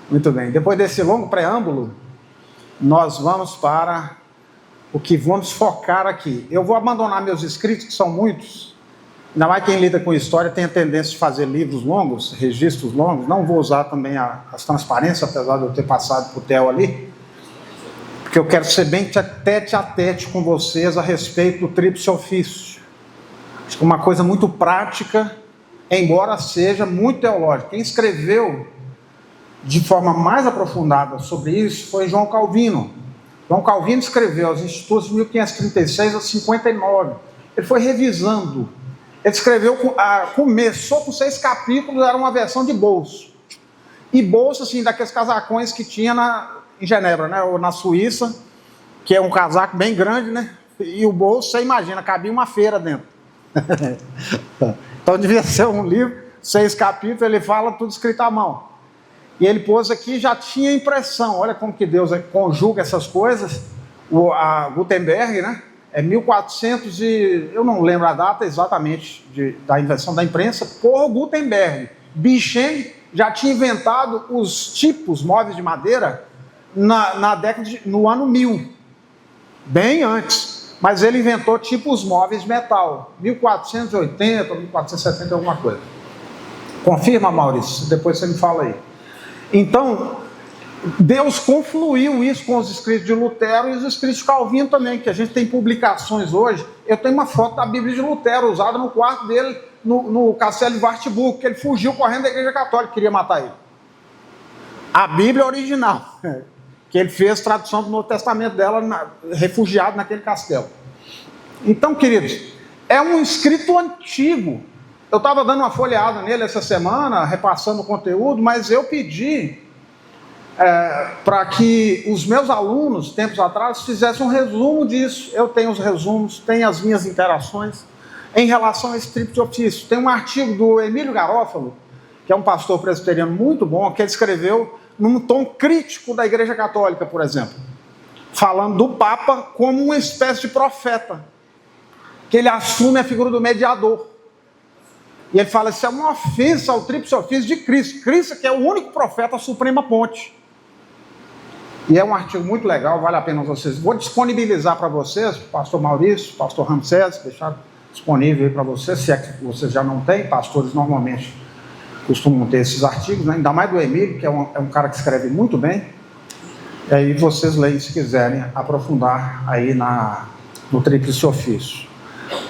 Muito bem, depois desse longo preâmbulo, nós vamos para o que vamos focar aqui. Eu vou abandonar meus escritos, que são muitos. Ainda mais quem lida com história tem a tendência de fazer livros longos, registros longos. Não vou usar também as transparências, apesar de eu ter passado por Theo ali, porque eu quero ser bem tete a tete com vocês a respeito do tríplice ofício. Acho que uma coisa muito prática, embora seja muito teológica. Quem escreveu de forma mais aprofundada sobre isso foi João Calvino. João Calvino escreveu os Institutos de 1536 a 59. Ele foi revisando. Ele escreveu, começou com 6 capítulos, era uma versão de bolso. E bolso, assim, daqueles casacões que tinha em Genebra, né? Ou na Suíça, que é um casaco bem grande, né? E o bolso, você imagina, cabia uma feira dentro. Então devia ser um livro, 6 capítulos, ele fala tudo escrito à mão. E ele pôs aqui, já tinha impressão. Olha como que Deus conjuga essas coisas. A Gutenberg, né? É 1400 e... eu não lembro a data exatamente da invenção da imprensa, por Gutenberg. Bichen já tinha inventado os tipos móveis de madeira no ano 1000. Bem antes. Mas ele inventou tipos móveis de metal. 1480, 1470, alguma coisa. Confirma, Maurício? Depois você me fala aí. Então, Deus confluiu isso com os escritos de Lutero e os escritos de Calvino também, que a gente tem publicações hoje. Eu tenho uma foto da Bíblia de Lutero, usada no quarto dele, no Castelo de Wartburg, que ele fugiu correndo da Igreja Católica, queria matar ele. A Bíblia original, que ele fez tradução do Novo Testamento dela, refugiado naquele castelo. Então, queridos, é um escrito antigo. Eu estava dando uma folheada nele essa semana, repassando o conteúdo, mas eu pedi para que os meus alunos, tempos atrás, fizessem um resumo disso. Eu tenho os resumos, tenho as minhas interações em relação a esse tríplice ofício. Tem um artigo do Emílio Garofalo, que é um pastor presbiteriano muito bom, que ele escreveu num tom crítico da Igreja Católica, por exemplo, falando do Papa como uma espécie de profeta, que ele assume a figura do mediador. E ele fala, isso é uma ofensa ao tríplice ofício de Cristo. Cristo que é o único profeta, a suprema ponte. E é um artigo muito legal, vale a pena vocês. Vou disponibilizar para vocês, pastor Maurício, pastor Ramsés, deixar disponível aí para vocês, se é que vocês já não têm. Pastores normalmente costumam ter esses artigos, né? Ainda mais do Emílio, que é um cara que escreve muito bem. E aí vocês leem se quiserem aprofundar aí no tríplice ofício.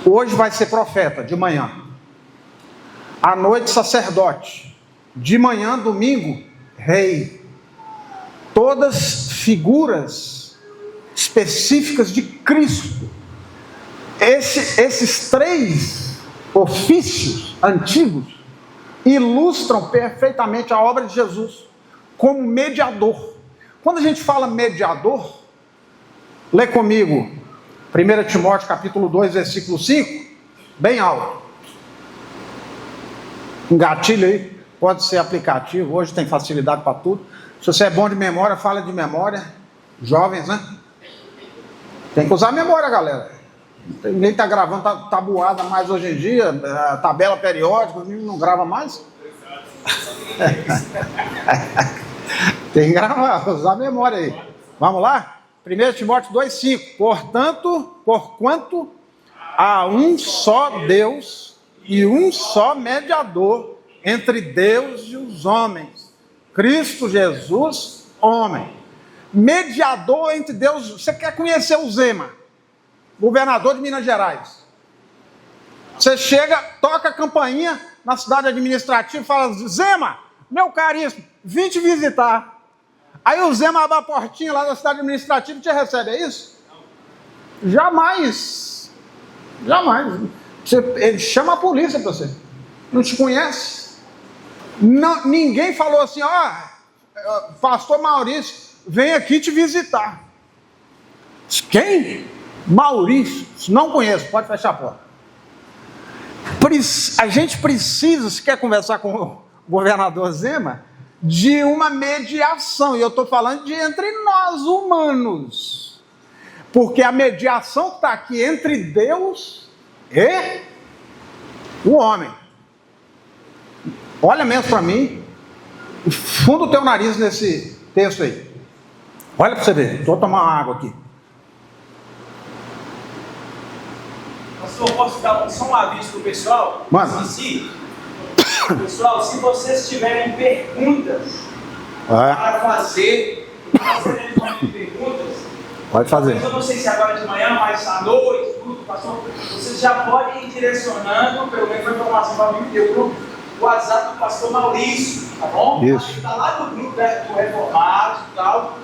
Hoje vai ser profeta, de manhã. À noite, sacerdote. De manhã, domingo, rei. Todas figuras específicas de Cristo. Esses 3 ofícios antigos ilustram perfeitamente a obra de Jesus como mediador. Quando a gente fala mediador, lê comigo 1 Timóteo capítulo 2, versículo 5, bem alto. Um gatilho aí, pode ser aplicativo, hoje tem facilidade para tudo. Se você é bom de memória, fala de memória. Jovens, né? Tem que usar a memória, galera. Ninguém está gravando tabuada mais hoje em dia, tabela periódica, não grava mais. Tem que gravar, usar a memória aí. Vamos lá? 1 Timóteo 2,5. Porquanto há um só Deus e um só mediador entre Deus e os homens, Cristo Jesus, homem. Mediador entre Deus. Você quer conhecer o Zema, governador de Minas Gerais? Você chega, toca a campainha na cidade administrativa e fala, Zema, meu caríssimo, vim te visitar. Aí o Zema abre a portinha lá da cidade administrativa e te recebe, é isso? Não. Jamais. Ele chama a polícia para você. Não te conhece? Não, ninguém falou assim, pastor Maurício, vem aqui te visitar. Quem? Maurício. Não conheço, pode fechar a porta. A gente precisa, se quer conversar com o governador Zema, de uma mediação. E eu estou falando de entre nós humanos. Porque a mediação está aqui entre Deus e o homem. Olha mesmo para mim. Funda o teu nariz nesse texto aí. Olha para você ver. Vou tomar uma água aqui. Pastor, posso dar só um aviso para o pessoal? Mano. Pessoal, se vocês tiverem perguntas para fazer, perguntas, pode fazer. eu não sei se agora de manhã, mas à noite, tudo, pastor, vocês já podem ir direcionando, pelo menos a informação para mim, o WhatsApp do pastor Maurício, tá bom? Isso. Está lá no grupo do Reformado e tal,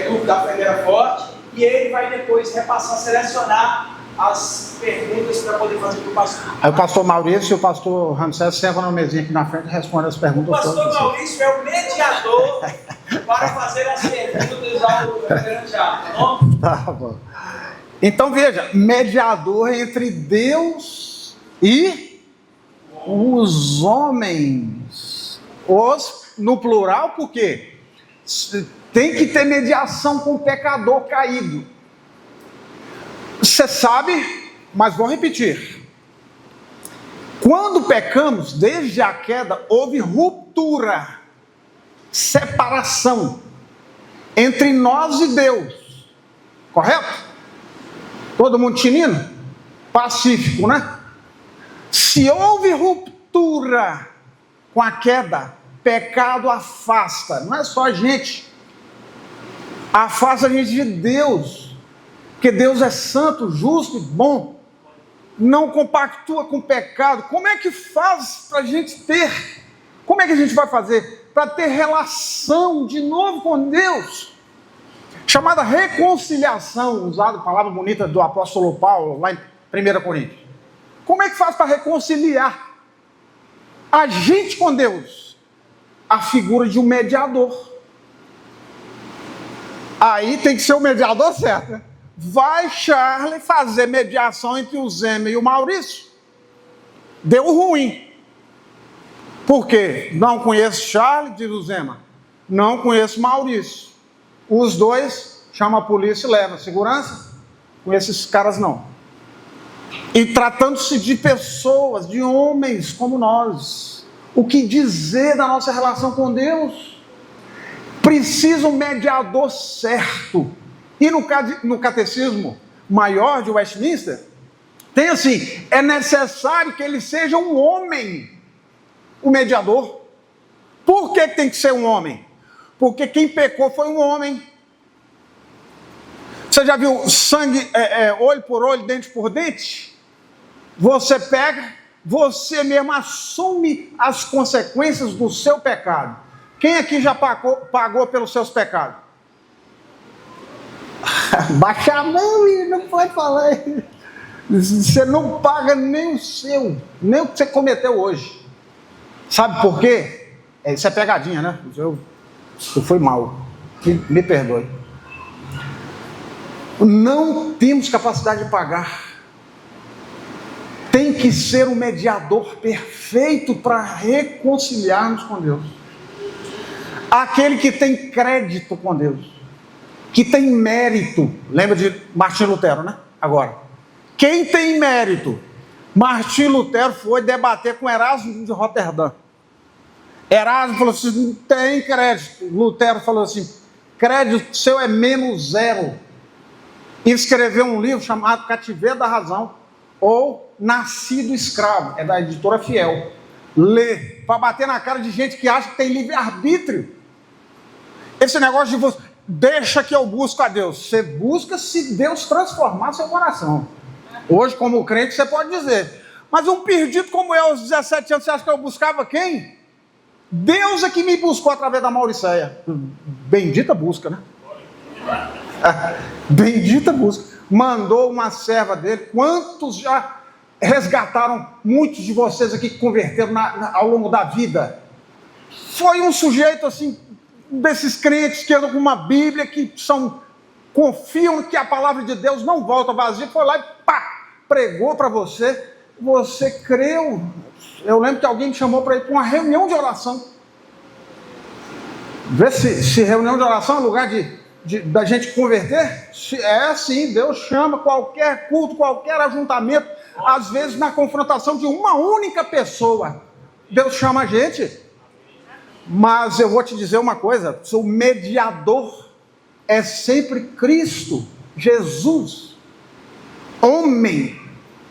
grupo da Federa Forte, e ele vai depois repassar, selecionar as perguntas para poder fazer para o pastor. Aí o pastor Maurício e o pastor Ramsés sentam na mesinha aqui na frente e respondem as perguntas todas. O pastor Maurício é o mediador para fazer as perguntas ao reverendo Thiago, tá bom? Tá bom. Então veja, mediador entre Deus e os homens. Os, no plural, por quê? Tem que ter mediação com o pecador caído. Você sabe, mas vou repetir. Quando pecamos, desde a queda, houve ruptura, separação entre nós e Deus. Correto? Todo mundo tinindo? Pacífico, né? Se houve ruptura com a queda, pecado afasta. Não é só a gente. Afasta a gente de Deus. Porque Deus é santo, justo e bom, não compactua com o pecado. Como é que faz para a gente ter? Como é que a gente vai fazer para ter relação de novo com Deus? Chamada reconciliação, usada a palavra bonita do apóstolo Paulo, lá em 1 Coríntios. Como é que faz para reconciliar a gente com Deus? A figura de um mediador. Aí tem que ser o mediador certo, né? Vai Charlie fazer mediação entre o Zema e o Maurício? Deu ruim. Por quê? Não conheço Charlie, diz o Zema. Não conheço Maurício. Os dois, chama a polícia e leva. Segurança? Com esses caras não. E tratando-se de pessoas, de homens como nós, o que dizer da nossa relação com Deus? Precisa um mediador certo. E no catecismo maior de Westminster, tem assim, é necessário que ele seja um homem, o mediador. Por que tem que ser um homem? Porque quem pecou foi um homem. Você já viu sangue, olho por olho, dente por dente? Você pega, você mesmo assume as consequências do seu pecado. Quem aqui já pagou pelos seus pecados? Baixa a mão e não pode falar. Você não paga nem o seu, nem o que você cometeu hoje. Sabe por quê? Isso é pegadinha, né? Eu fui mal. Me perdoe. Não temos capacidade de pagar. Tem que ser um mediador perfeito para reconciliarmos com Deus. Aquele que tem crédito com Deus. Que tem mérito. Lembra de Martim Lutero, né? Agora, quem tem mérito? Martim Lutero foi debater com Erasmo de Roterdã. Erasmo falou assim, não tem crédito. Lutero falou assim, crédito seu é -0. E escreveu um livro chamado Cativeiro da Razão, ou Nascido Escravo, é da editora Fiel. Lê, para bater na cara de gente que acha que tem livre-arbítrio. Esse negócio de você... Deixa que eu busco a Deus. Você busca se Deus transformar seu coração. Hoje, como crente, você pode dizer. Mas um perdido como eu, aos 17 anos, você acha que eu buscava quem? Deus é que me buscou através da Mauricéia. Bendita busca, né? Bendita busca. Mandou uma serva dele. Quantos já resgataram? Muitos de vocês aqui que converteram ao longo da vida. Foi um sujeito assim... desses crentes que andam com uma Bíblia, que confiam que a palavra de Deus não volta vazia, foi lá e pá, pregou para você, você creu. Eu lembro que alguém me chamou para ir para uma reunião de oração. Vê se reunião de oração é lugar da gente converter? É sim, Deus chama qualquer culto, qualquer ajuntamento, às vezes na confrontação de uma única pessoa. Deus chama a gente. Mas eu vou te dizer uma coisa: o mediador é sempre Cristo, Jesus, homem,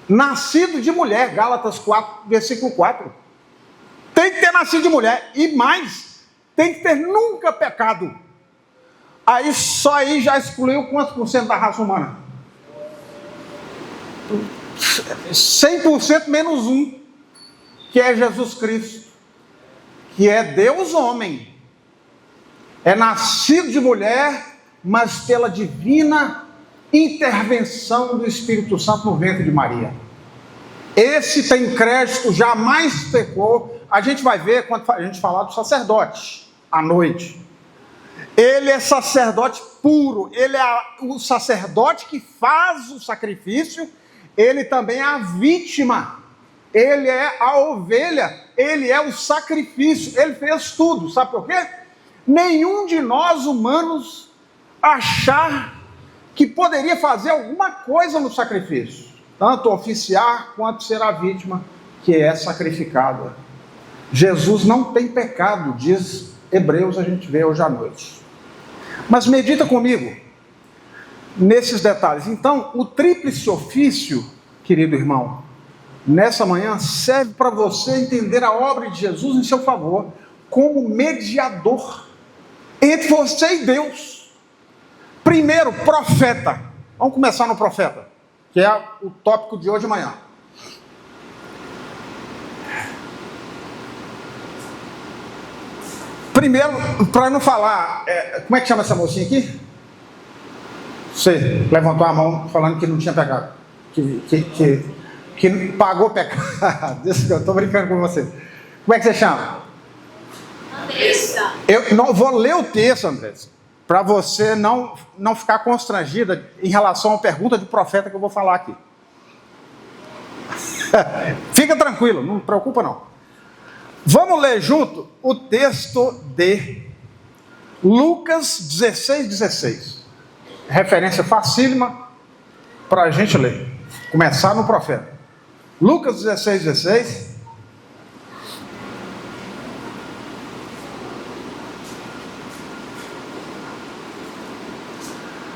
nascido de mulher, Gálatas 4, versículo 4. Tem que ter nascido de mulher, e mais, tem que ter nunca pecado. Aí só aí já excluiu quantos por cento da raça humana? 100% menos um, que é Jesus Cristo, que é Deus homem, é nascido de mulher, mas pela divina intervenção do Espírito Santo no ventre de Maria. Esse tem crédito, jamais pecou. A gente vai ver quando a gente falar do sacerdote à noite. Ele é sacerdote puro, ele é o sacerdote que faz o sacrifício, ele também é a vítima, ele é a ovelha, ele é o sacrifício, ele fez tudo. Sabe por quê? Nenhum de nós humanos achar que poderia fazer alguma coisa no sacrifício, tanto oficiar quanto ser a vítima que é sacrificada. Jesus não tem pecado, diz Hebreus, a gente vê hoje à noite. Mas medita comigo nesses detalhes. Então, o tríplice ofício, querido irmão, nessa manhã serve para você entender a obra de Jesus em seu favor, como mediador entre você e Deus. Primeiro, profeta. Vamos começar no profeta, que é o tópico de hoje de manhã. Primeiro, para não falar, como é que chama essa mocinha aqui? Você levantou a mão falando que não tinha pecado, que pagou pecado. Eu estou brincando com você. Como é que você chama? Andressa. Eu não vou ler o texto, Andressa, para você não ficar constrangida em relação à pergunta de profeta que eu vou falar aqui. Fica tranquilo, não preocupa não. Vamos ler junto o texto de Lucas 16:16. Referência facílima para a gente ler. Começar no profeta. Lucas 16:16.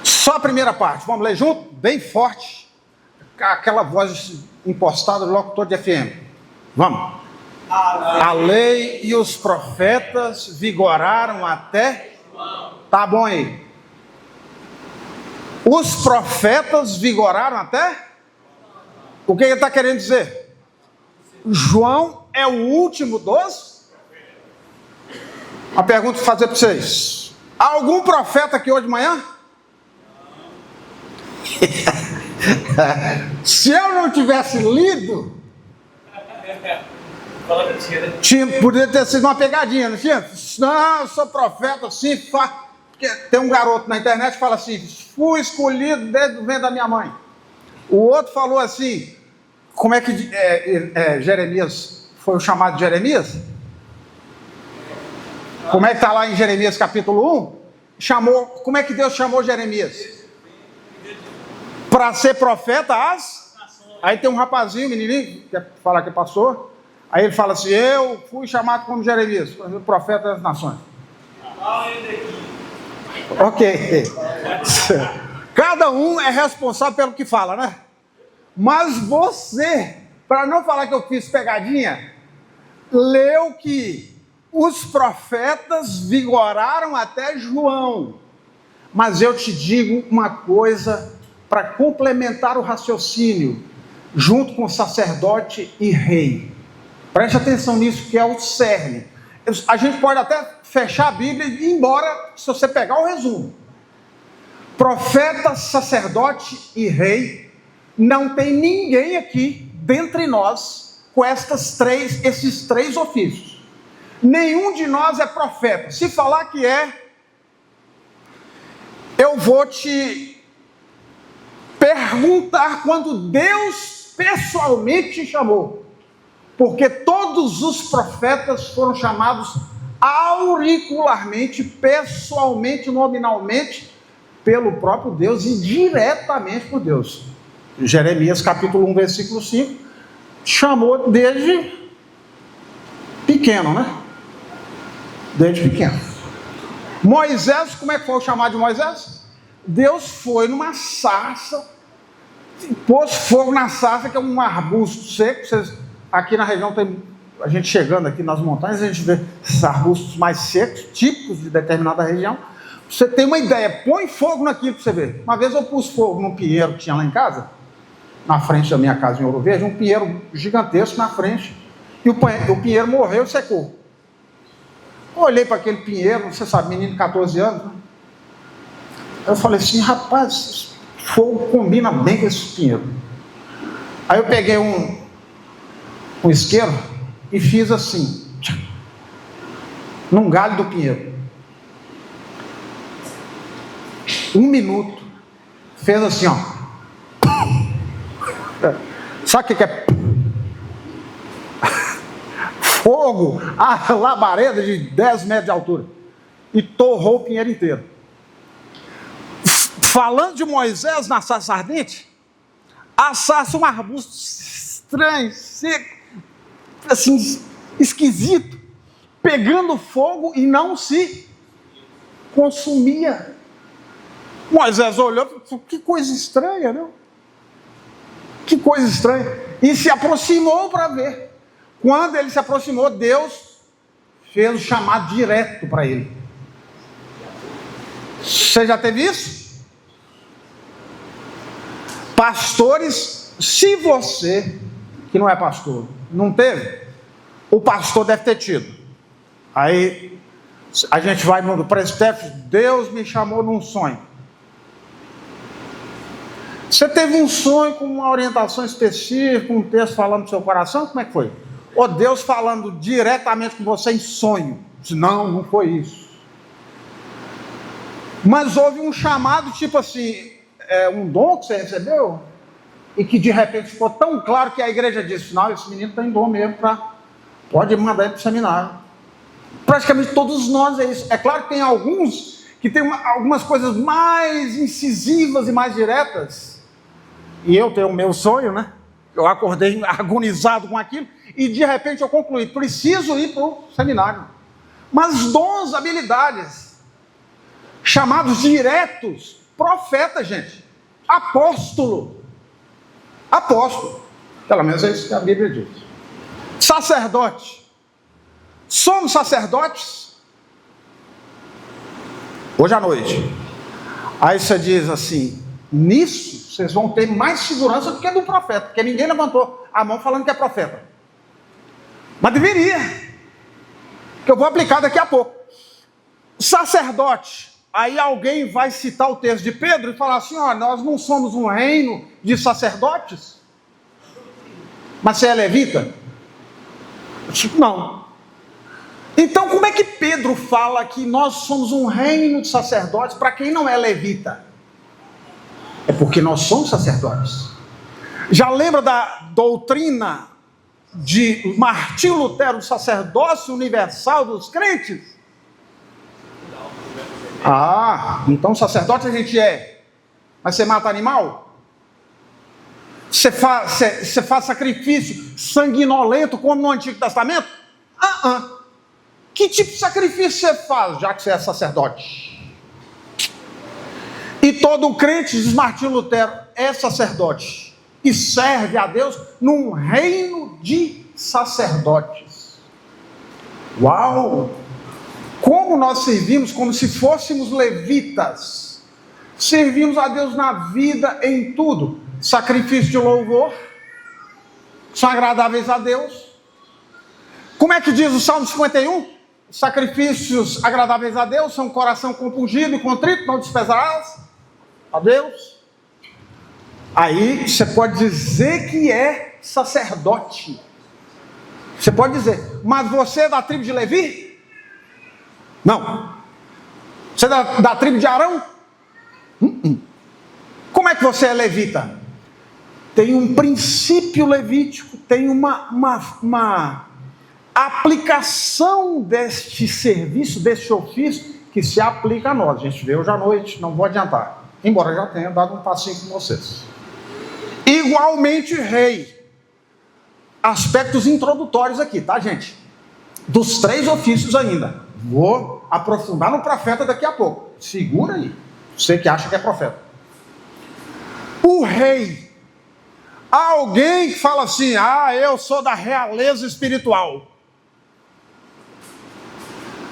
Só a primeira parte. Vamos ler junto? Bem forte. Aquela voz impostada do locutor de FM. Vamos. A lei e os profetas vigoraram até... Tá bom aí. Os profetas vigoraram até... O que ele está querendo dizer? João é o último dos... Uma pergunta para fazer para vocês. Há algum profeta aqui hoje de manhã? Se eu não tivesse lido... Poderia ter sido uma pegadinha, não tinha? Não, eu sou profeta, assim, porque tem um garoto na internet que fala assim: fui escolhido desde o ventre da minha mãe. O outro falou assim: como é que Jeremias foi o chamado de Jeremias? Como é que está lá em Jeremias capítulo 1? Como é que Deus chamou Jeremias? Para ser profeta Aí tem um rapazinho, menininho, que quer falar que passou. Aí ele fala assim: eu fui chamado como Jeremias, profeta das nações. Ok. Cada um é responsável pelo que fala, né? Mas você, para não falar que eu fiz pegadinha, leu que os profetas vigoraram até João. Mas eu te digo uma coisa para complementar o raciocínio, junto com sacerdote e rei. Preste atenção nisso, que é o cerne. A gente pode até fechar a Bíblia e ir embora, se você pegar o resumo. Profeta, sacerdote e rei, não tem ninguém aqui, dentre nós, com esses três ofícios. Nenhum de nós é profeta. Se falar que é, eu vou te perguntar quando Deus pessoalmente te chamou. Porque todos os profetas foram chamados auricularmente, pessoalmente, nominalmente, pelo próprio Deus e diretamente por Deus. Jeremias capítulo 1, versículo 5, chamou desde pequeno, né? Desde pequeno. Moisés, como é que foi o chamado de Moisés? Deus foi numa sarça, pôs fogo na sarça, que é um arbusto seco. Vocês, aqui na região tem, a gente chegando aqui nas montanhas, a gente vê esses arbustos mais secos, típicos de determinada região. Você tem uma ideia, põe fogo naquilo para você ver. Uma vez eu pus fogo num pinheiro que tinha lá em casa, na frente da minha casa em Ouro Verde, um pinheiro gigantesco na frente, e o pinheiro morreu e secou. Eu olhei para aquele pinheiro, você sabe, menino de 14 anos, né? Eu falei assim, rapaz, fogo combina bem com esse pinheiro. Aí eu peguei um isqueiro e fiz assim, num galho do pinheiro. 1 minuto, fez assim, ó. Sabe o que é? Fogo, a labareda de 10 metros de altura. E torrou o pinheiro inteiro. Falando de Moisés na sarça ardente, a sarça é um arbusto estranho, seco, assim, esquisito, pegando fogo e não se consumia. Moisés olhou e falou, que coisa estranha, não? Que coisa estranha. E se aproximou para ver. Quando ele se aproximou, Deus fez o chamado direto para ele. Você já teve isso? Pastores, se você, que não é pastor, não teve, o pastor deve ter tido. Aí a gente vai no presbitério, Deus me chamou num sonho. Você teve um sonho com uma orientação específica, um texto falando do seu coração, como é que foi? Ou Deus falando diretamente com você em sonho? Não, não foi isso. Mas houve um chamado, tipo assim, um dom que você recebeu, e que de repente ficou tão claro que a igreja disse, não, esse menino tem dom mesmo, pode mandar ele para o seminário. Praticamente todos nós é isso. É claro que tem alguns que tem algumas coisas mais incisivas e mais diretas, e eu tenho o meu sonho, né? Eu acordei agonizado com aquilo, e de repente eu concluí, preciso ir para o seminário. Mas dons, habilidades, chamados diretos, profeta, gente, apóstolo, pelo menos é isso que a Bíblia diz. Sacerdote, somos sacerdotes? Hoje à noite. Aí você diz assim, nisso vocês vão ter mais segurança do que do profeta, porque ninguém levantou a mão falando que é profeta. Mas deveria, que eu vou aplicar daqui a pouco. Sacerdote, aí alguém vai citar o texto de Pedro e falar assim, ó, nós não somos um reino de sacerdotes? Mas você é levita? Não. Então como é que Pedro fala que nós somos um reino de sacerdotes para quem não é levita? É porque nós somos sacerdotes. Já lembra da doutrina de Martinho Lutero, do sacerdócio universal dos crentes? Então sacerdote a gente é. Mas você mata animal? Você faz sacrifício sanguinolento como no Antigo Testamento? Que tipo de sacrifício você faz, já que você é sacerdote? E todo crente, diz Martinho Lutero, é sacerdote e serve a Deus num reino de sacerdotes. Uau! Como nós servimos como se fôssemos levitas. Servimos a Deus na vida, em tudo. Sacrifício de louvor, são agradáveis a Deus. Como é que diz o Salmo 51? Sacrifícios agradáveis a Deus são coração compungido e contrito, não desprezarás a Deus. Aí você pode dizer que é sacerdote. Você pode dizer, mas você é da tribo de Levi? Não. Você é da tribo de Arão? Como é que você é levita? Tem um princípio levítico, tem uma aplicação deste serviço, deste ofício, que se aplica a nós. A gente vê hoje à noite, não vou adiantar, embora já tenha dado um passinho com vocês. Igualmente rei. Aspectos introdutórios aqui, tá, gente? Dos 3 ofícios ainda. Vou aprofundar no profeta daqui a pouco. Segura aí. Você que acha que é profeta. O rei. Há alguém que fala assim: eu sou da realeza espiritual.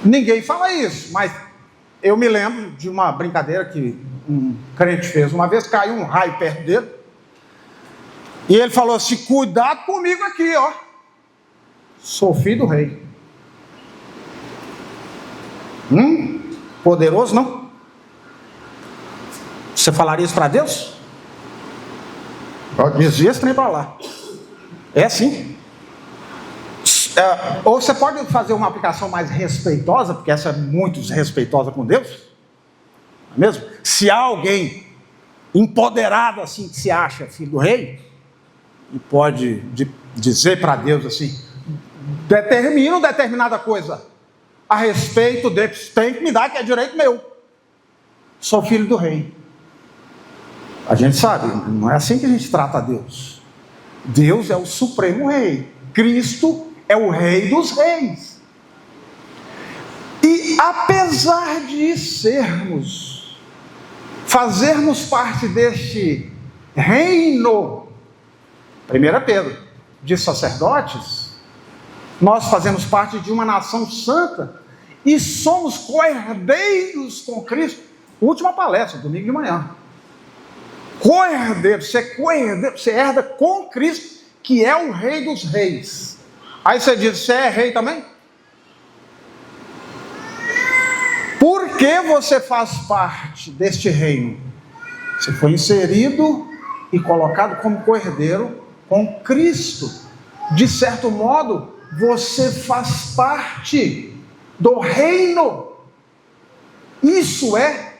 Ninguém fala isso, mas eu me lembro de uma brincadeira que um crente fez. Uma vez caiu um raio perto dele. E ele falou assim: cuidado comigo aqui, ó. Sou filho do rei. Poderoso, não? Você falaria isso para Deus? Desvia esse trem para lá. É assim. Ou você pode fazer uma aplicação mais respeitosa, porque essa é muito desrespeitosa com Deus. Não é mesmo? Se há alguém empoderado assim, que se acha filho do rei, e pode dizer para Deus assim: determina determinada coisa a respeito deles, tem que me dar, que é direito meu. Sou filho do rei. A gente sabe, não é assim que a gente trata a Deus. Deus é o supremo rei. Cristo é o rei dos reis. E apesar de fazermos parte deste reino, 1 Pedro, de sacerdotes, nós fazemos parte de uma nação santa e somos co-herdeiros com Cristo. Última palestra, domingo de manhã. Co-herdeiro, você herda com Cristo, que é o rei dos reis. Aí você diz: você é rei também? Por que você faz parte deste reino? Você foi inserido e colocado como co-herdeiro com Cristo. De certo modo, você faz parte do reino. Isso é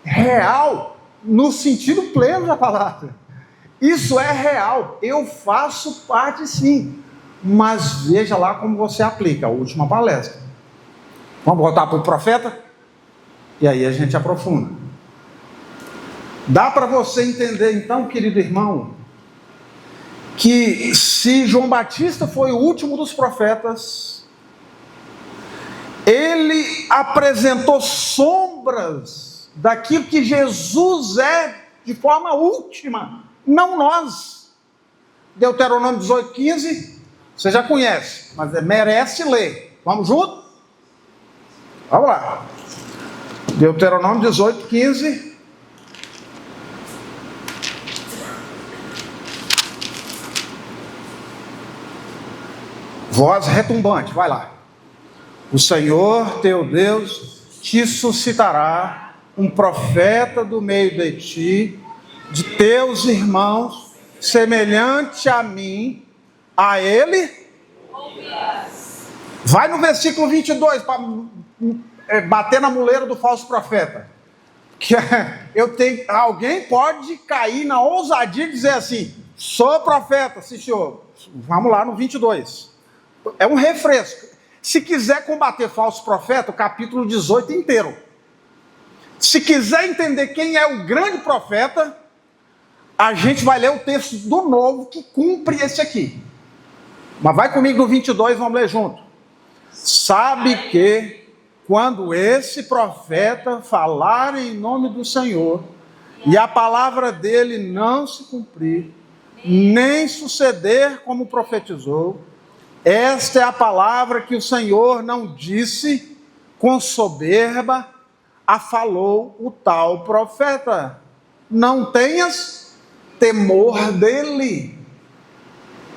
real, no sentido pleno da palavra. Isso é real. Eu faço parte, sim. Mas veja lá como você aplica a última palestra. Vamos voltar para o profeta? E aí a gente aprofunda. Dá para você entender então, querido irmão, que se João Batista foi o último dos profetas, ele apresentou sombras daquilo que Jesus é de forma última, não nós. Deuteronômio 18:15, você já conhece, mas merece ler. Vamos junto? Vamos lá. Deuteronômio 18:15. Voz retumbante, vai lá. O Senhor teu Deus te suscitará um profeta do meio de ti, de teus irmãos, semelhante a mim, a ele. Vai no versículo 22 para bater na muleira do falso profeta. Que alguém pode cair na ousadia de dizer assim: sou profeta, sim senhor. Vamos lá no 22. É um refresco. Se quiser combater falso profeta, o capítulo 18 inteiro. Se quiser entender quem é o grande profeta, a gente vai ler o texto do Novo que cumpre esse aqui. Mas vai comigo no 22, vamos ler junto. Sabe que quando esse profeta falar em nome do Senhor, e a palavra dele não se cumprir, nem suceder como profetizou, esta é a palavra que o Senhor não disse com soberba, a falou o tal profeta. Não tenhas temor dele.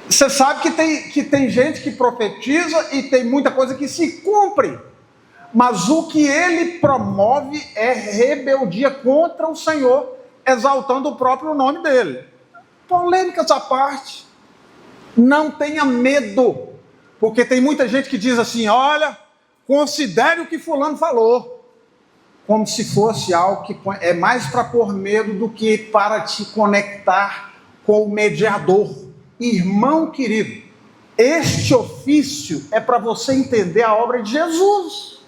Você sabe que tem gente que profetiza e tem muita coisa que se cumpre. Mas o que ele promove é rebeldia contra o Senhor, exaltando o próprio nome dele. Polêmicas à parte. Não tenha medo. Porque tem muita gente que diz assim: olha, considere o que fulano falou. Como se fosse algo que é mais para pôr medo do que para te conectar com o mediador. Irmão querido, este ofício é para você entender a obra de Jesus.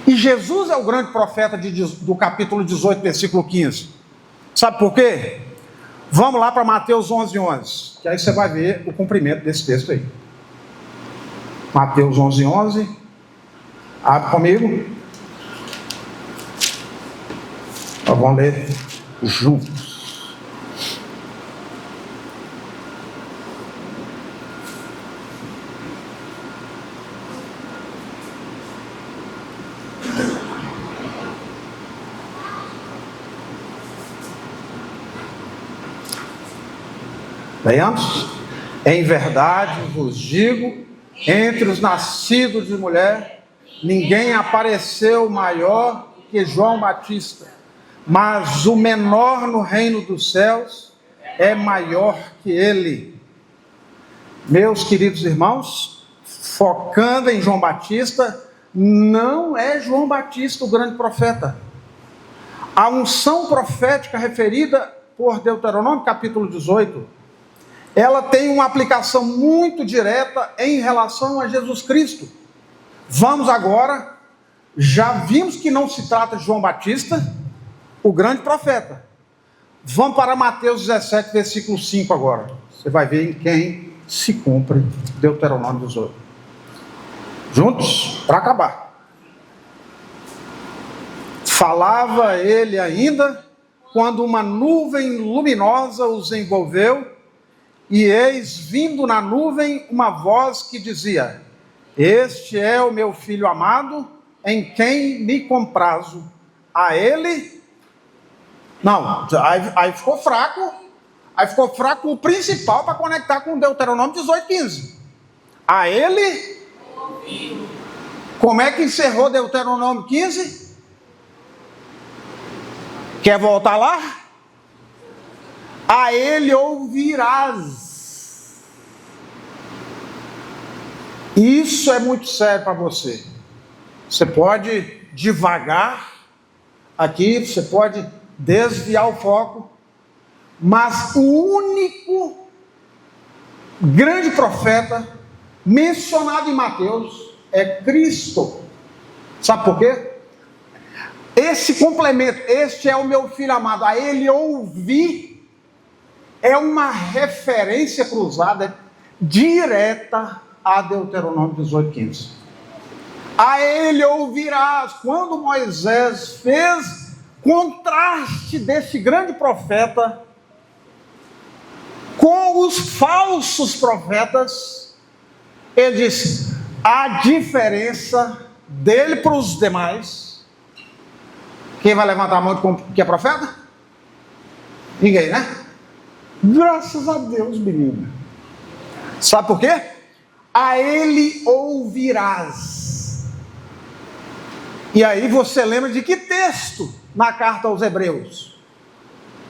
E Jesus é o grande profeta do capítulo 18, versículo 15. Sabe por quê? Vamos lá para Mateus 11:11, que aí você vai ver o cumprimento desse texto aí. Mateus 11:11. Abre comigo. Nós vamos ler juntos. Leamos? Em verdade vos digo, entre os nascidos de mulher, ninguém apareceu maior que João Batista, mas o menor no reino dos céus é maior que ele. Meus queridos irmãos, focando em João Batista, não é João Batista o grande profeta. A unção profética referida por Deuteronômio capítulo 18, ela tem uma aplicação muito direta em relação a Jesus Cristo. Vamos agora, já vimos que não se trata de João Batista, o grande profeta. Vamos para Mateus 17, versículo 5 agora. Você vai ver em quem se cumpre Deuteronômio 18. Juntos, para acabar. Falava ele ainda, quando uma nuvem luminosa os envolveu, e eis vindo na nuvem uma voz que dizia: este é o meu filho amado, em quem me comprazo. A ele... Não, aí ficou fraco. Aí ficou fraco o principal para conectar com Deuteronômio 18:15. A ele... Como é que encerrou Deuteronômio 15? Quer voltar lá? A ele ouvirás. Isso é muito sério para você. Você pode divagar aqui, você pode desviar o foco, mas o único grande profeta mencionado em Mateus é Cristo. Sabe por quê? Esse complemento, este é o meu filho amado, a ele ouvi, é uma referência cruzada direta a Deuteronômio 18:15. A ele ouvirás. Quando Moisés fez contraste desse grande profeta com os falsos profetas, ele disse: a diferença dele para os demais. Quem vai levantar a mão que é profeta? Ninguém, né? Graças a Deus, menina. Sabe por quê? A ele ouvirás. E aí você lembra de que texto na carta aos Hebreus?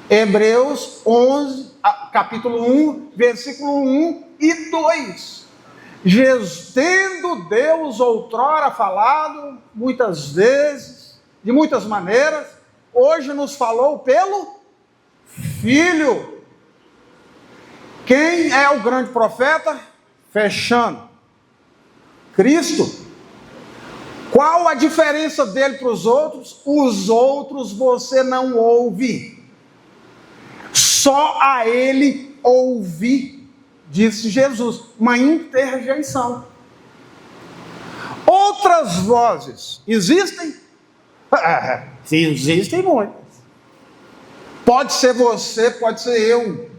Hebreus 11, capítulo 1, versículo 1 e 2. Jesus, tendo Deus outrora falado, muitas vezes, de muitas maneiras, hoje nos falou pelo Filho. Quem é o grande profeta? Fechando. Cristo. Qual a diferença dele para os outros? Os outros você não ouve. Só a ele ouvi, disse Jesus. Uma interjeição. Outras vozes existem? Existem muitas. Pode ser você, pode ser eu.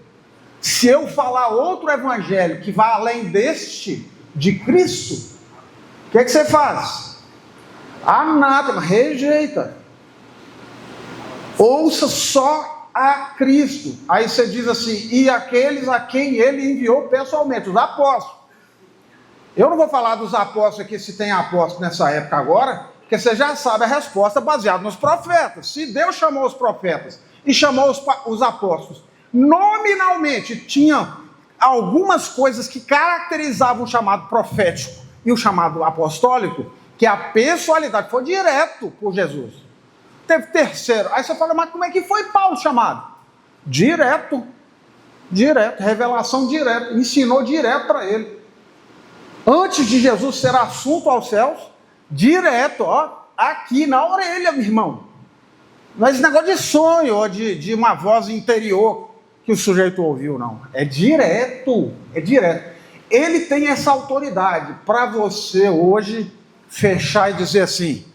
Se eu falar outro evangelho que vá além deste de Cristo, o que você faz? Anátema, rejeita. Ouça só a Cristo. Aí você diz assim: e aqueles a quem ele enviou pessoalmente, os apóstolos. Eu não vou falar dos apóstolos aqui, se tem apóstolo nessa época agora, porque você já sabe a resposta baseada nos profetas. Se Deus chamou os profetas e chamou os apóstolos, nominalmente tinha algumas coisas que caracterizavam o chamado profético e o chamado apostólico, que a pessoalidade foi direto por Jesus. Teve terceiro. Aí você fala: mas como é que foi Paulo chamado? Direto, revelação direta, ensinou direto para ele. Antes de Jesus ser assunto aos céus, direto, ó, aqui na orelha, meu irmão. Não é esse negócio de sonho ou de uma voz interior que o sujeito ouviu, não. É direto, é direto. Ele tem essa autoridade para você hoje fechar e dizer assim: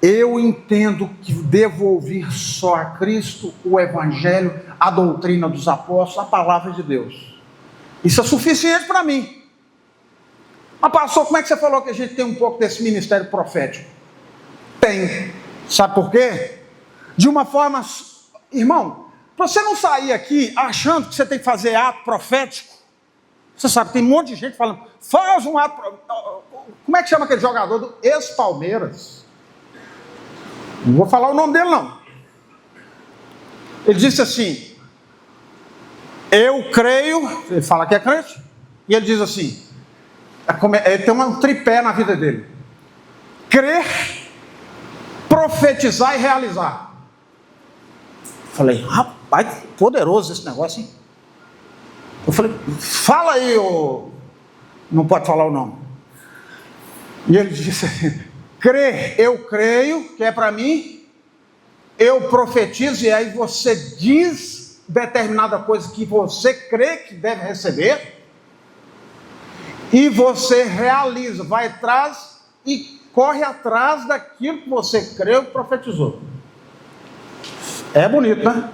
eu entendo que devo ouvir só a Cristo, o Evangelho, a doutrina dos apóstolos, a palavra de Deus. Isso é suficiente para mim. Mas pastor, como é que você falou que a gente tem um pouco desse ministério profético? Tem. Sabe por quê? De uma forma... Irmão, para você não sair aqui achando que você tem que fazer ato profético, você sabe, tem um monte de gente falando, faz um ato... Como é que chama aquele jogador do ex-Palmeiras? Não vou falar o nome dele, não. Ele disse assim, eu creio... Ele fala que é crente, e ele diz assim, ele tem um tripé na vida dele: crer, profetizar e realizar. Falei, rapaz, poderoso esse negócio, hein? Eu falei, fala aí, não pode falar o nome. E ele disse assim, crer, eu creio, que é para mim, eu profetizo, e aí você diz determinada coisa que você crê que deve receber, e você realiza, vai atrás e corre atrás daquilo que você creu e profetizou. É bonito, né?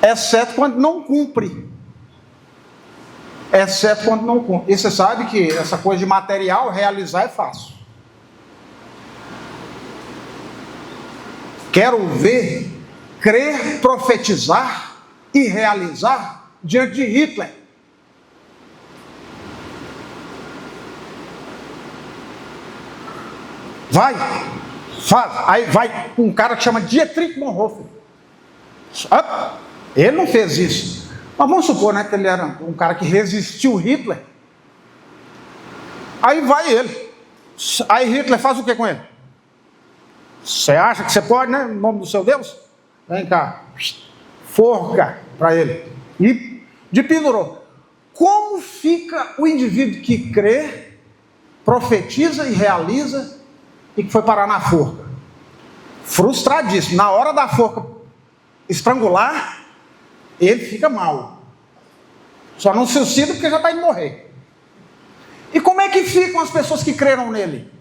Exceto quando não cumpre. Exceto quando não cumpre. E você sabe que essa coisa de material, realizar é fácil. Quero ver, crer, profetizar e realizar diante de Hitler. Vai, faz. Aí vai um cara que chama Dietrich Bonhoeffer. Ele não fez isso. Mas vamos supor, né, que ele era um cara que resistiu Hitler. Aí vai ele. Aí Hitler faz o que com ele? Você acha que você pode, né? No nome do seu Deus? Vem cá. Forca para ele. E de pendurou. Como fica o indivíduo que crê, profetiza e realiza e que foi parar na forca? Frustradíssimo. Na hora da forca estrangular, ele fica mal. Só não suicida porque já está indo morrer. E como é que ficam as pessoas que creram nele?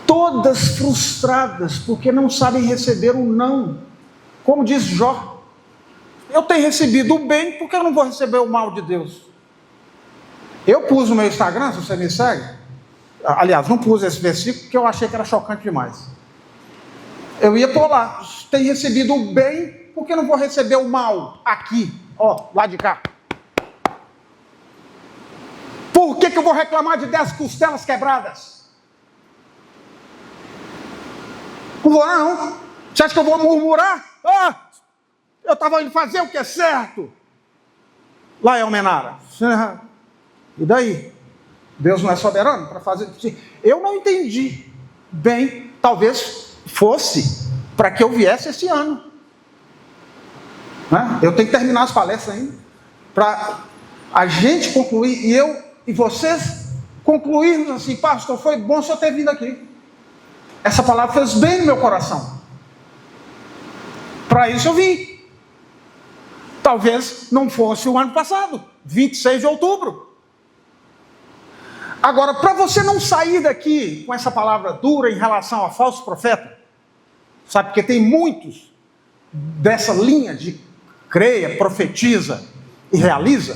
Todas frustradas, porque não sabem receber o não. Como diz Jó, eu tenho recebido o bem, porque eu não vou receber o mal de Deus? Eu pus no meu Instagram, se você me segue, aliás, não pus esse versículo, porque eu achei que era chocante demais. Eu ia pôr lá, tenho recebido o bem, porque eu não vou receber o mal aqui, ó, lá de cá. Por que eu vou reclamar de 10 costelas quebradas? Não vou não. Você acha que eu vou murmurar? Eu estava indo fazer o que é certo. Lá é Almenara. E daí? Deus não é soberano para fazer? Eu não entendi bem. Talvez fosse para que eu viesse esse ano. Né? Eu tenho que terminar as palestras ainda. Para a gente concluir. E eu e vocês concluirmos assim: pastor, foi bom o senhor ter vindo aqui. Essa palavra fez bem no meu coração. Para isso eu vim. Talvez não fosse o ano passado, 26 de outubro. Agora, para você não sair daqui com essa palavra dura em relação a falso profeta, sabe, porque tem muitos dessa linha de creia, profetiza e realiza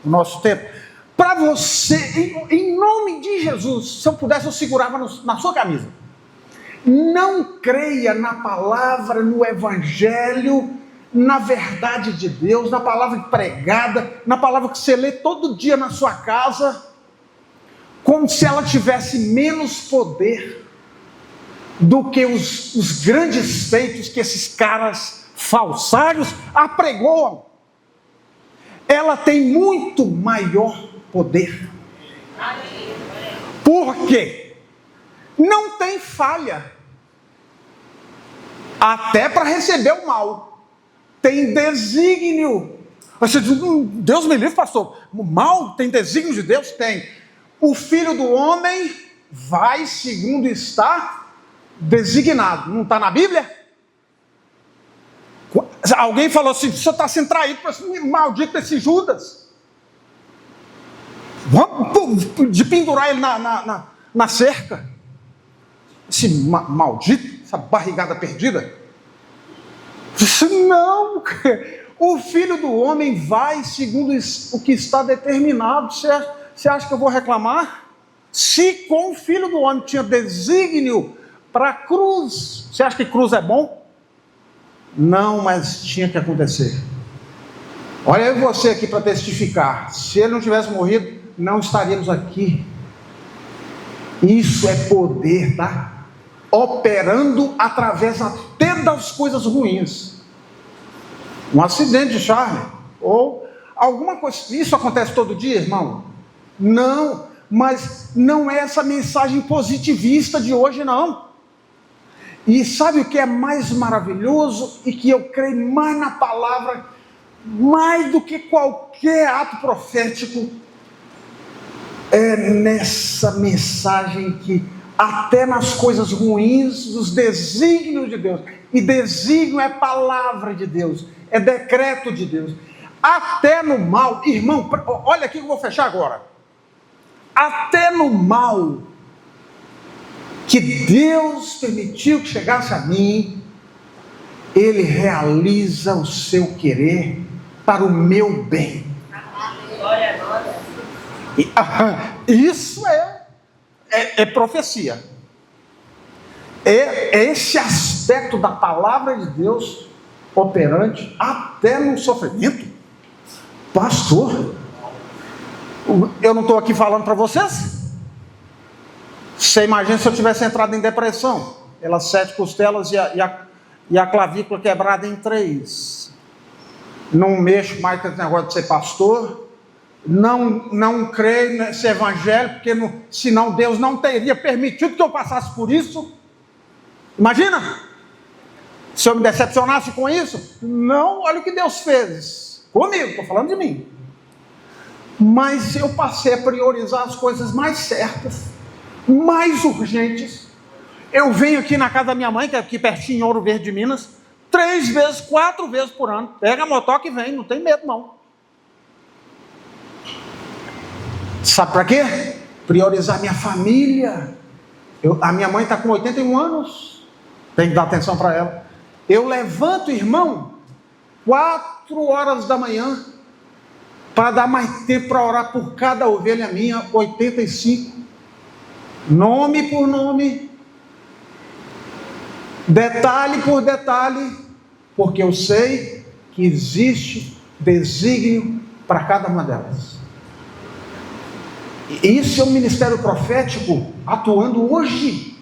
no nosso tempo. Para você, em nome de Jesus, se eu pudesse, eu segurava na sua camisa. Não creia na palavra, no evangelho, na verdade de Deus, na palavra pregada, na palavra que você lê todo dia na sua casa, como se ela tivesse menos poder do que os grandes feitos que esses caras falsários apregoam. Ela tem muito maior poder. Por quê? Não tem falha. Até para receber o mal. Tem desígnio. Você diz, Deus me livre, pastor. O mal tem desígnio de Deus? Tem. O Filho do Homem vai segundo está designado. Não está na Bíblia? Alguém falou assim, o senhor está sendo traído, maldito esse Judas. De pendurar ele na cerca. Esse maldito, essa barrigada perdida. Não, o Filho do Homem vai segundo o que está determinado. Você acha que eu vou reclamar? Se com o Filho do Homem tinha desígnio para a cruz, você acha que cruz é bom? Não, mas tinha que acontecer. Olha eu e você aqui para testificar. Se ele não tivesse morrido, não estaríamos aqui. Isso é poder, tá? Operando através até das coisas ruins. Um acidente de Charlie, ou alguma coisa. Isso acontece todo dia, irmão? Não, mas não é essa mensagem positivista de hoje, não. E sabe o que é mais maravilhoso e que eu creio mais na palavra, mais do que qualquer ato profético? É nessa mensagem que até nas coisas ruins, dos desígnios de Deus, e desígnio é palavra de Deus, é decreto de Deus, até no mal, irmão, olha aqui que eu vou fechar agora, até no mal, que Deus permitiu que chegasse a mim, Ele realiza o seu querer para o meu bem. Glória a Deus. Isso é profecia. É esse aspecto da palavra de Deus operante até no sofrimento. Pastor, eu não estou aqui falando para vocês? Você imagina se eu tivesse entrado em depressão, pelas 7 costelas e a clavícula quebrada em 3. Não mexo mais com esse negócio de ser pastor. Não creio nesse evangelho, porque senão Deus não teria permitido que eu passasse por isso. Imagina, se eu me decepcionasse com isso. Não, olha o que Deus fez comigo, estou falando de mim. Mas eu passei a priorizar as coisas mais certas, mais urgentes. Eu venho aqui na casa da minha mãe, que é aqui pertinho em Ouro Verde, Minas, 3 vezes, 4 vezes por ano. Pega a motoca e vem, não tem medo não. Sabe para quê? Priorizar minha família. A minha mãe está com 81 anos. Tem que dar atenção para ela. Eu levanto, irmão, 4 horas da manhã, para dar mais tempo para orar por cada ovelha minha, 85. Nome por nome. Detalhe por detalhe. Porque eu sei que existe desígnio para cada uma delas. Isso é um ministério profético atuando hoje.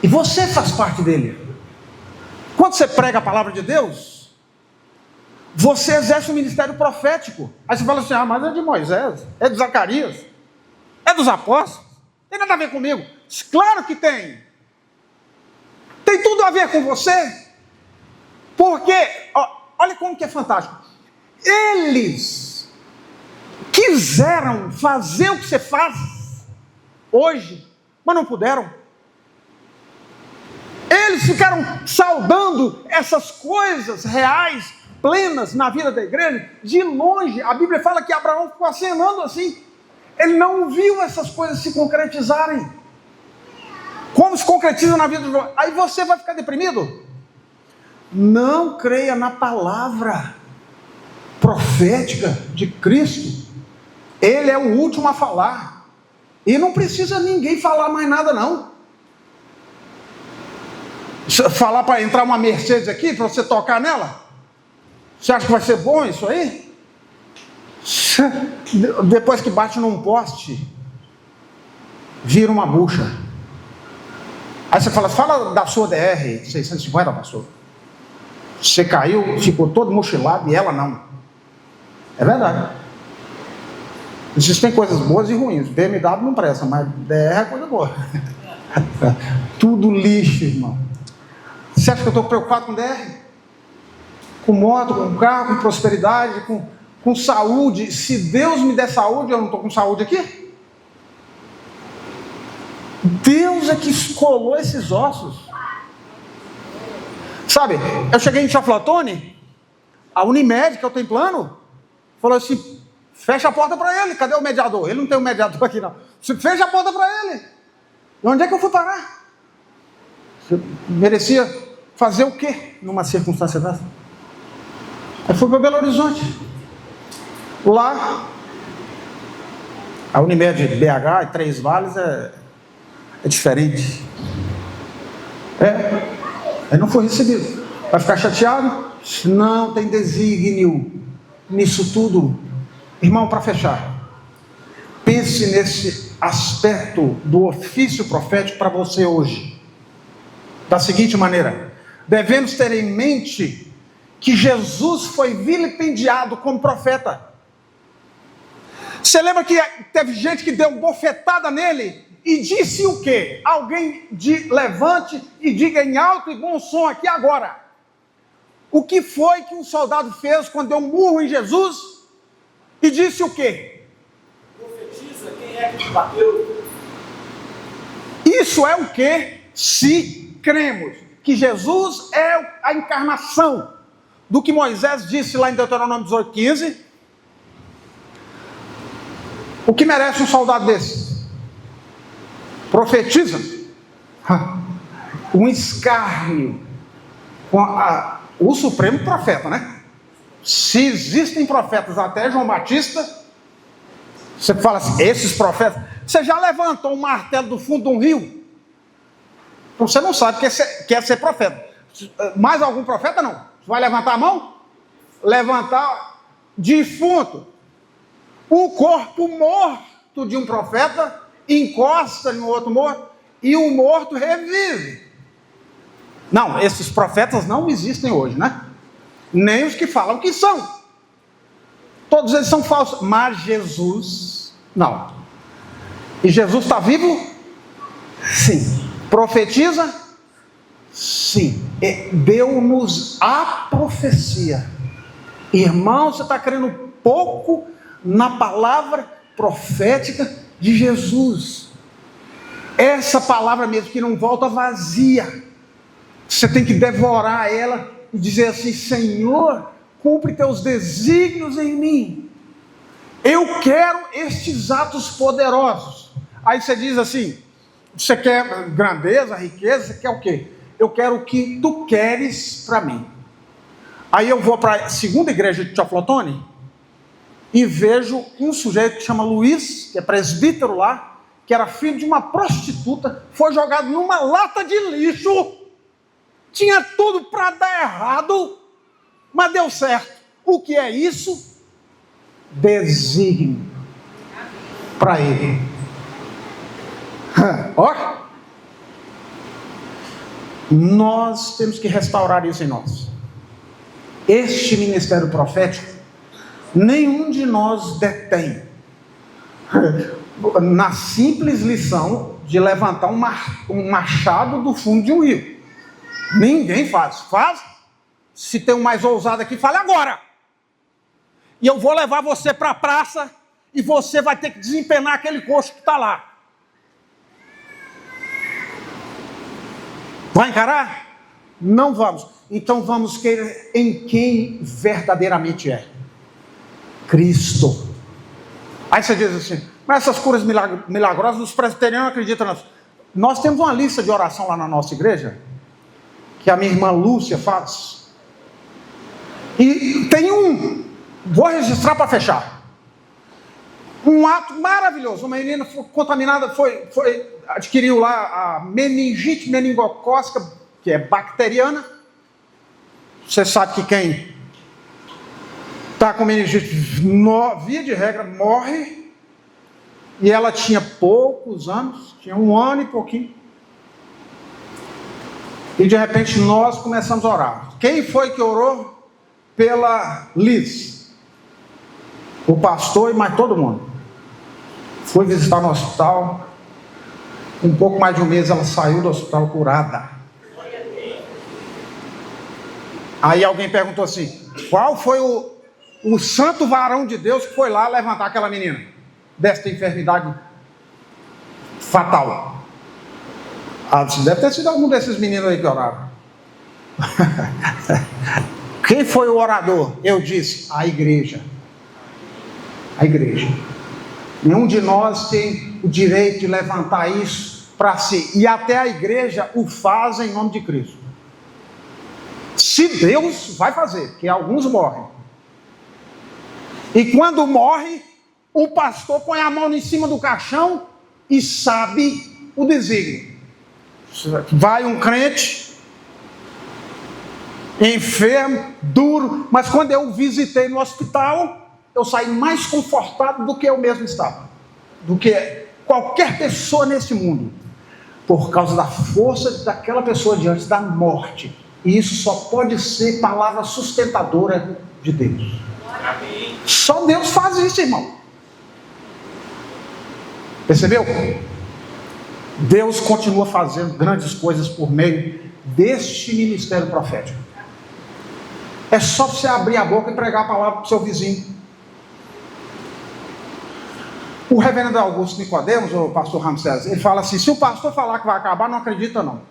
E você faz parte dele. Quando você prega a palavra de Deus, você exerce um ministério profético. Aí você fala assim, mas é de Moisés, é de Zacarias, é dos apóstolos, tem nada a ver comigo. Claro que tem. Tem tudo a ver com você. Porque, olha como que é fantástico. Eles quiseram fazer o que você faz hoje, mas não puderam. Eles ficaram saudando essas coisas reais, plenas na vida da igreja, de longe. A Bíblia fala que Abraão ficou acenando assim. Ele não viu essas coisas se concretizarem. Como se concretiza na vida do João? Aí você vai ficar deprimido? Não creia na palavra profética de Cristo. Ele é o último a falar. E não precisa ninguém falar mais nada não. Falar para entrar uma Mercedes aqui, para você tocar nela? Você acha que vai ser bom isso aí? Depois que bate num poste, vira uma bucha. Aí você fala da sua DR 650, pastor. Você caiu, ficou todo mochilado e ela não. É verdade. Existem coisas boas e ruins. BMW não presta, mas DR é coisa boa. Tudo lixo, irmão. Você acha que eu estou preocupado com DR? Com moto, com carro, com prosperidade, com saúde? Se Deus me der saúde, eu não estou com saúde aqui? Deus é que escolou esses ossos. Sabe, eu cheguei em Chaflatone, a Unimed, que eu tenho plano, falou assim, fecha a porta para ele. Cadê o mediador? Ele não tem um mediador aqui não. Fecha a porta para ele. E onde é que eu fui parar? Eu merecia fazer o quê numa circunstância dessa? Eu fui para Belo Horizonte. Lá, a Unimed de BH e Três Vales é diferente. Eu não fui recebido. Vai ficar chateado? Não tem desígnio nisso tudo. Irmão, para fechar, pense nesse aspecto do ofício profético para você hoje. Da seguinte maneira: devemos ter em mente que Jesus foi vilipendiado como profeta. Você lembra que teve gente que deu bofetada nele e disse o quê? Alguém levante e diga em alto e bom som aqui agora. O que foi que um soldado fez quando deu um murro em Jesus e disse o quê? Profetiza quem é que te bateu. Isso é o quê? Se cremos que Jesus é a encarnação do que Moisés disse lá em Deuteronômio 18:15, o que merece um soldado desse? Profetiza um escárnio com o supremo profeta, né? Se existem profetas até João Batista, você fala assim, esses profetas, você já levantou um martelo do fundo de um rio? Então você não sabe que quer ser profeta. Mais algum profeta não? Você vai levantar a mão? Levantar defunto. O corpo morto de um profeta encosta em um outro morto e o morto revive. Não, esses profetas não existem hoje, né? Nem os que falam que são. Todos eles são falsos. Mas Jesus, não. E Jesus está vivo? Sim. Profetiza? Sim. Deu-nos a profecia. Irmão, você está crendo pouco na palavra profética de Jesus. Essa palavra mesmo que não volta vazia. Você tem que devorar ela e dizer assim, Senhor, cumpre teus desígnios em mim. Eu quero estes atos poderosos. Aí você diz assim, você quer grandeza, riqueza, você quer o quê? Eu quero o que tu queres para mim. Aí eu vou para a segunda igreja de Teoflotone e vejo um sujeito que chama Luiz, que é presbítero lá, que era filho de uma prostituta, foi jogado numa lata de lixo. Tinha tudo para dar errado, mas deu certo. O que é isso? Desígnio para ele. Ó, nós temos que restaurar isso em nós. Este ministério profético, nenhum de nós detém. Na simples lição de levantar um machado do fundo de um rio. Ninguém faz. Faz? Se tem um mais ousado aqui, fale agora. E eu vou levar você para a praça e você vai ter que desempenar aquele coxo que está lá. Vai encarar? Não vamos. Então vamos querer em quem verdadeiramente é. Cristo. Aí você diz assim, mas essas curas milagrosas, os presbiterianos não acreditam nisso. Nós temos uma lista de oração lá na nossa igreja, que a minha irmã Lúcia faz. E tem vou registrar para fechar. Um ato maravilhoso. Uma menina foi contaminada, adquiriu lá a meningite meningocócica, que é bacteriana. Você sabe que quem está com meningite, via de regra, morre. E ela tinha poucos anos, tinha 1 ano e pouquinho. E de repente nós começamos a orar. Quem foi que orou pela Liz? O pastor e mais todo mundo. Fui visitar no hospital. Um pouco mais de um mês ela saiu do hospital curada. Aí alguém perguntou assim, qual foi o santo varão de Deus que foi lá levantar aquela menina desta enfermidade fatal? Deve ter sido algum desses meninos aí que oraram. Quem foi o orador? Eu disse, a igreja. A igreja. Nenhum de nós tem o direito de levantar isso para si. E até a igreja o faz em nome de Cristo. Se Deus vai fazer, porque alguns morrem. E quando morre, o pastor põe a mão em cima do caixão e sabe o desígnio. Vai um crente, enfermo, duro, mas quando eu visitei no hospital, eu saí mais confortado do que eu mesmo estava, do que qualquer pessoa nesse mundo, por causa da força daquela pessoa diante da morte. E isso só pode ser palavra sustentadora de Deus. Só Deus faz isso, irmão. Percebeu? Deus continua fazendo grandes coisas por meio deste ministério profético. É só você abrir a boca e pregar a palavra para o seu vizinho. O reverendo Augusto Nicodemos, o pastor Ramsés, ele fala assim: se o pastor falar que vai acabar, não acredita não.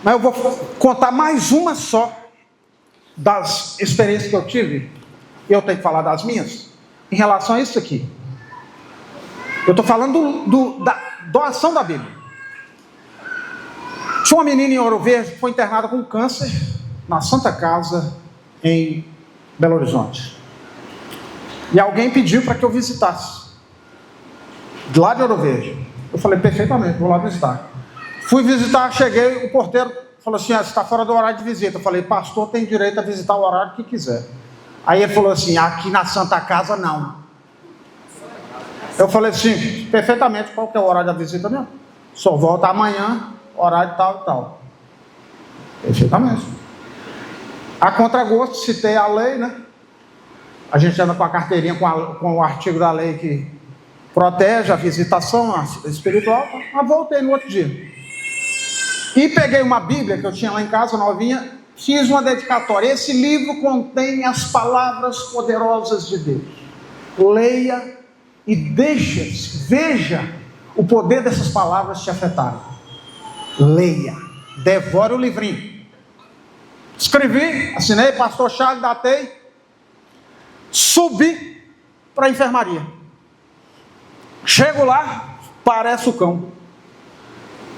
Mas eu vou contar mais uma só das experiências que eu tive. Eu tenho que falar das minhas em relação a isso aqui. Eu estou falando da doação da Bíblia. Tinha uma menina em Ouro Verde que foi internada com câncer na Santa Casa em Belo Horizonte. E alguém pediu para que eu visitasse. De lá de Ouro Verde. Eu falei: perfeitamente, vou lá visitar. Fui visitar, cheguei, o porteiro falou assim: você está fora do horário de visita. Eu falei: pastor tem direito a visitar o horário que quiser. Aí ele falou assim: aqui na Santa Casa não. Eu falei assim: perfeitamente, qual que é o horário da visita mesmo? Só volta amanhã, horário tal e tal. Perfeitamente. A contragosto, citei a lei, né? A gente anda com a carteirinha com o artigo da lei que protege a visitação espiritual. Mas voltei no outro dia. E peguei uma Bíblia que eu tinha lá em casa, novinha, fiz uma dedicatória. Esse livro contém as palavras poderosas de Deus. Leia e veja o poder dessas palavras te afetarem. Leia, devore o livrinho. Escrevi, assinei, pastor Charles, datei, subi para a enfermaria. Chego lá, parece o cão.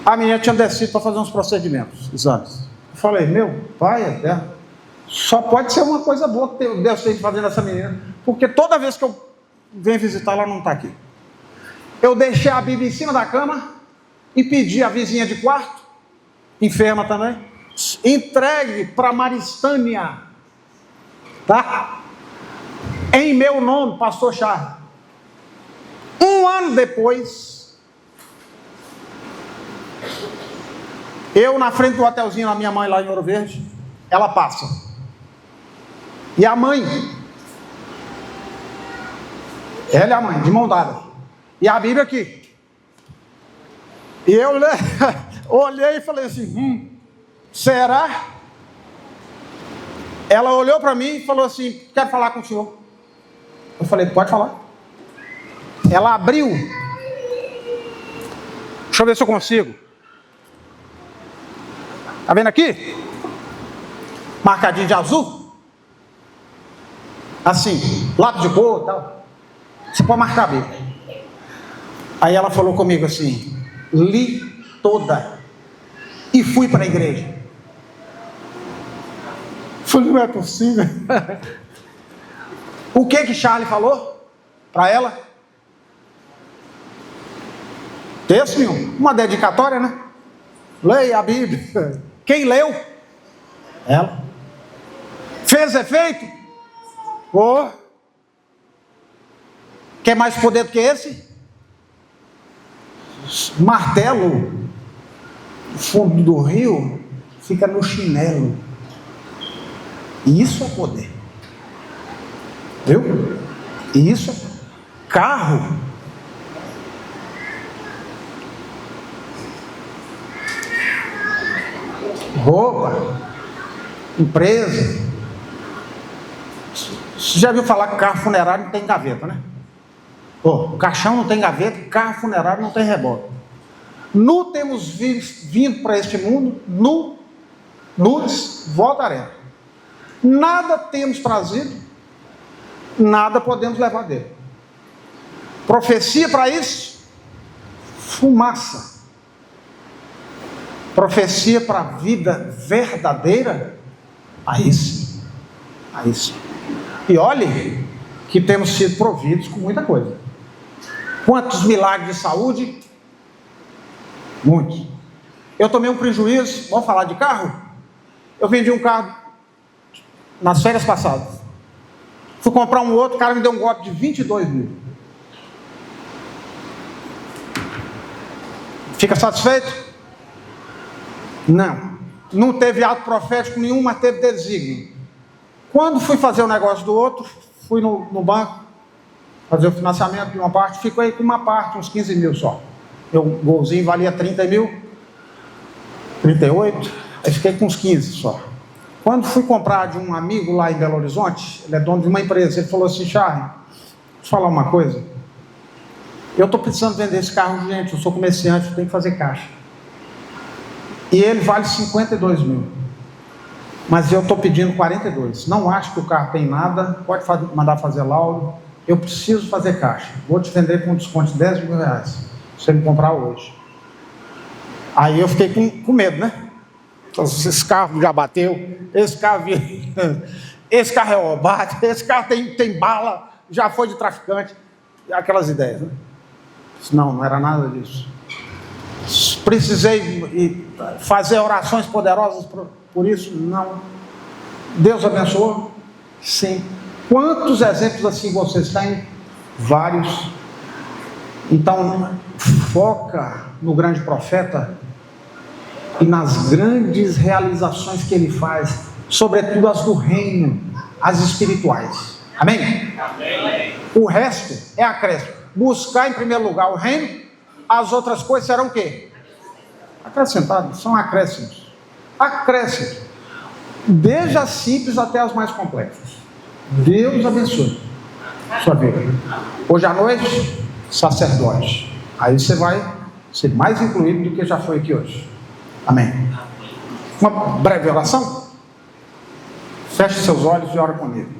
A menina tinha descido para fazer uns procedimentos, exames. Eu falei: meu pai eterno, só pode ser uma coisa boa que Deus tem fazendo essa menina, porque toda vez que eu venho visitar, ela não está aqui. Eu deixei a Bíblia em cima da cama e pedi à vizinha de quarto, enferma também, entregue para Maristânia, tá? Em meu nome, pastor Charles. Um ano depois, eu na frente do hotelzinho da minha mãe lá em Ouro Verde, ela passa. E a mãe, ela e a mãe, de mão dada. E a Bíblia aqui. E eu olhei e falei assim: será? Ela olhou para mim e falou assim: quero falar com o senhor. Eu falei: pode falar. Ela abriu. Deixa eu ver se eu consigo. Está vendo aqui? Marcadinho de azul. Assim, lápis de cor e tal. Você pode marcar a Bíblia. Aí ela falou comigo assim: li toda e fui para a igreja. Falei: não é possível. O que Charlie falou para ela? Texto nenhum. Uma dedicatória, né? Leia a Bíblia. Quem leu? Ela. Fez efeito? Oh. Quer mais poder do que esse? Martelo, no fundo do rio, fica no chinelo. Isso é poder. Viu? Isso é carro. Roupa. Empresa. Você já viu falar que carro funerário não tem gaveta, né? O caixão não tem gaveta, carro funerário não tem reboque. Nu temos vindo para este mundo, nus voltaremos. Nada temos trazido, nada podemos levar dele. Profecia para isso? Fumaça. Profecia para a vida verdadeira, aí sim. Aí sim. E olhe que temos sido providos com muita coisa. Quantos milagres de saúde? Muitos. Eu tomei um prejuízo, vamos falar de carro? Eu vendi um carro nas férias passadas. Fui comprar um outro, o cara me deu um golpe de 22 mil. Fica satisfeito? Não. Não teve ato profético nenhum, mas teve desígnio. Quando fui fazer o negócio do outro, fui no banco, fazer o financiamento de uma parte, fico aí com uma parte, uns 15 mil só. O golzinho valia 30 mil, 38, aí fiquei com uns 15 só. Quando fui comprar de um amigo lá em Belo Horizonte, ele é dono de uma empresa, ele falou assim: Charlie, deixa eu falar uma coisa. Eu estou precisando vender esse carro, gente, eu sou comerciante, eu tenho que fazer caixa. E ele vale 52 mil. Mas eu estou pedindo 42. Não acho que o carro tem nada, pode mandar fazer laudo. Eu preciso fazer caixa. Vou te vender com um desconto de 10 mil reais, se você me comprar hoje. Aí eu fiquei com medo, né? Então, esse carro já bateu, esse carro é roubado, esse carro tem bala, já foi de traficante. Aquelas ideias, né? Não era nada disso. Precisei fazer orações poderosas por isso? Não. Deus abençoou? Sim. Quantos exemplos assim vocês têm? Vários. Então, foca no grande profeta e nas grandes realizações que ele faz, sobretudo as do reino, as espirituais. Amém? Amém. O resto é acréscimo. Buscar em primeiro lugar o reino, as outras coisas serão o quê? Acrescentadas, são acréscimos. Acréscimos. Desde as simples até as mais complexas. Deus abençoe sua vida. Hoje à noite, sacerdote. Aí você vai ser mais incluído do que já foi aqui hoje. Amém. Uma breve oração. Feche seus olhos e ora comigo.